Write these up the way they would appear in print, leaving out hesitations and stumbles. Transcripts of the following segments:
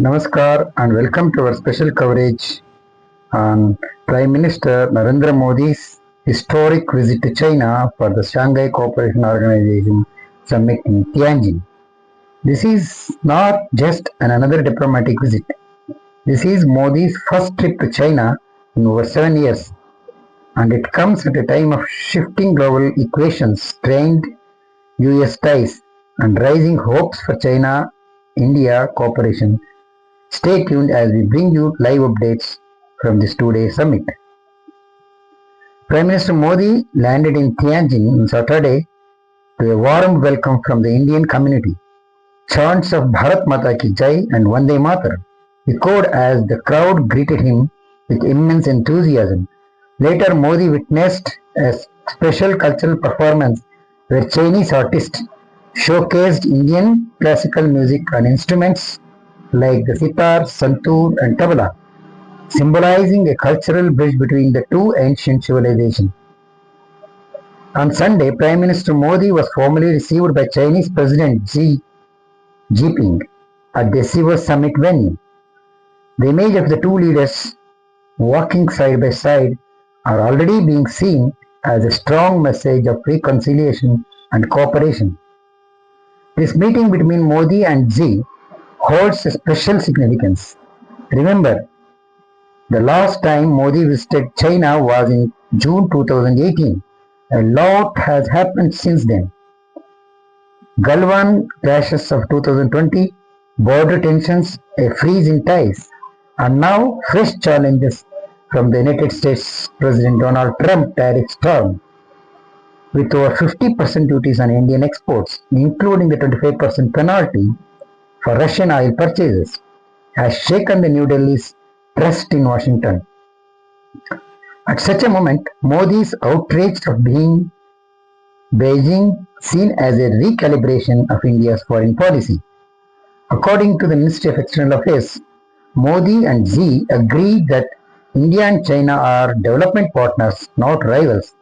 Namaskar and welcome to our special coverage on Prime Minister Narendra Modi's historic visit to China for the Shanghai Cooperation Organization summit in Tianjin. This is not just another diplomatic visit. This is Modi's first trip to China in over 7 years, and it comes at a time of shifting global equations, strained US ties, and rising hopes for China-India cooperation. Stay tuned as we bring you live updates from this two-day summit. Prime Minister Modi landed in Tianjin on Saturday to a warm welcome from the Indian community. Chants of Bharat Mata Ki Jai and Vande Mataram echoed as the crowd greeted him with immense enthusiasm. Later, Modi witnessed a special cultural performance where Chinese artists showcased Indian classical music on instruments like the sitar, santoor and tabla, symbolizing a cultural bridge between the two ancient civilizations. On Sunday, Prime Minister Modi was formally received by Chinese President Xi Jinping at the SCO summit venue. The image of the two leaders walking side by side are already being seen as a strong message of reconciliation and cooperation. This meeting between Modi and Xi holds a special significance. Remember, the last time Modi visited China was in June 2018. A lot has happened since then. Galwan crashes of 2020, border tensions, a freeze in ties, and now fresh challenges from the United States President Donald Trump tariff storm. With over 50% duties on Indian exports, including the 25% penalty for Russian oil purchases, has shaken the New Delhi's trust in Washington. At such a moment, Modi is outraged of being Beijing seen as a recalibration of India's foreign policy. According to the Ministry of External Affairs, Modi and Xi agreed that India and China are development partners, not rivals.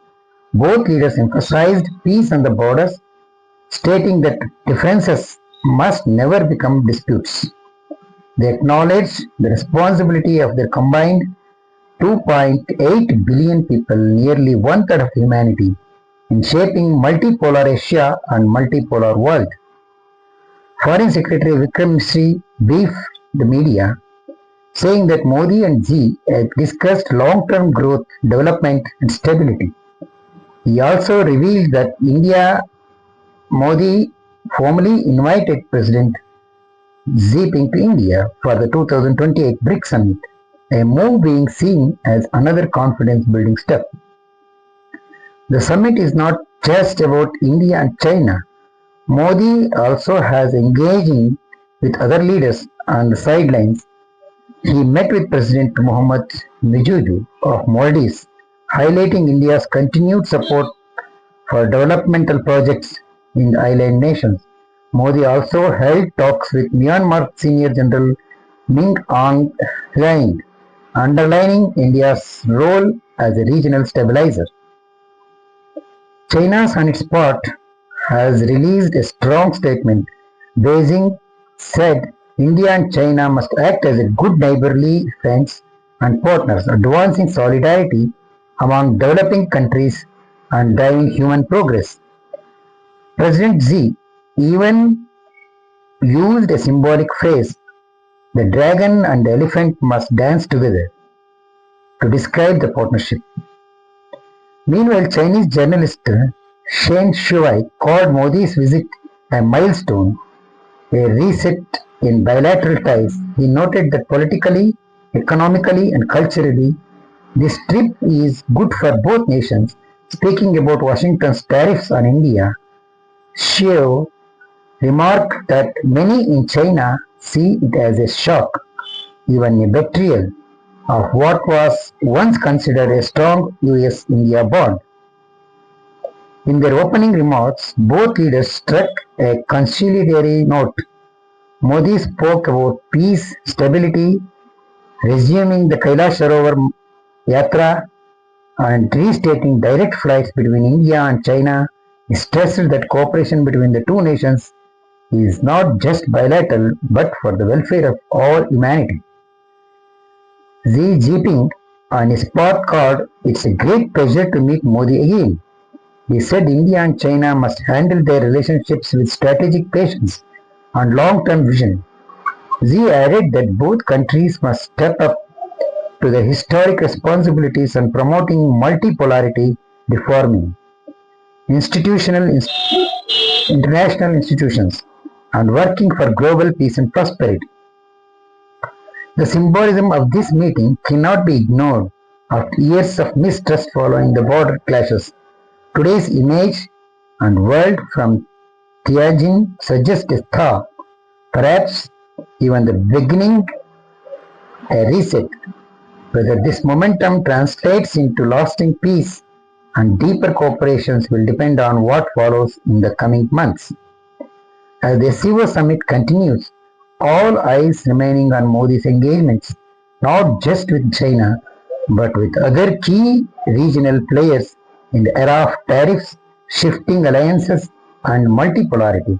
Both leaders emphasized peace on the borders, stating that differences must never become disputes. They acknowledged the responsibility of their combined 2.8 billion people, nearly one-third of humanity, in shaping multipolar Asia and multipolar world. Foreign Secretary Vikram Misri briefed the media, saying that Modi and Xi had discussed long-term growth, development and stability. He also revealed that Modi formally invited President Xi Jinping to India for the 2028 BRICS summit, a move being seen as another confidence-building step. The summit is not just about India and China. Modi also has engaging with other leaders on the sidelines. He met with President Mohammad Mijuju of Maldives, highlighting India's continued support for developmental projects in the island nations. Modi also held talks with Myanmar Senior General Min Aung Hlaing, underlining India's role as a regional stabilizer. China, on its part, has released a strong statement. Beijing said India and China must act as a good neighborly friends and partners, advancing solidarity among developing countries and driving human progress. President Xi even used a symbolic phrase, the dragon and the elephant must dance together, to describe the partnership. Meanwhile, Chinese journalist Shen Shuai called Modi's visit a milestone, a reset in bilateral ties. He noted that politically, economically and culturally, this trip is good for both nations. Speaking about Washington's tariffs on India, Shuai remarked that many in China see it as a shock, even a betrayal, of what was once considered a strong US-India bond. In their opening remarks, both leaders struck a conciliatory note. Modi spoke about peace, stability, resuming the Kailash Sarovar Yatra, and restating direct flights between India and China. He stressed that cooperation between the two nations is not just bilateral but for the welfare of all humanity. Xi Jinping on his postcard, "It's a great pleasure to meet Modi again." He said India and China must handle their relationships with strategic patience and long-term vision. Xi added that both countries must step up to their historic responsibilities on promoting multipolarity, reforming international institutions, and working for global peace and prosperity. The symbolism of this meeting cannot be ignored after years of mistrust following the border clashes. Today's image and world from Tianjin suggests a thaw, perhaps even the beginning, a reset. Whether this momentum translates into lasting peace and deeper cooperations will depend on what follows in the coming months. As the SCO summit continues, all eyes remaining on Modi's engagements, not just with China, but with other key regional players in the era of tariffs, shifting alliances, and multipolarity.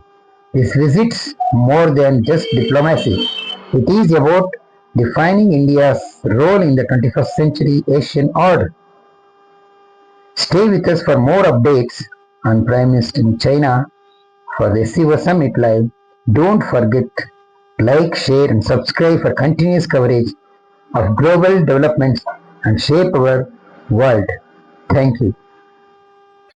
This visit's more than just diplomacy. It is about defining India's role in the 21st century Asian order. Stay with us for more updates on Prime Minister in China for the SEO Summit Live. Don't forget like, share and subscribe for continuous coverage of global developments and shape our world. Thank you.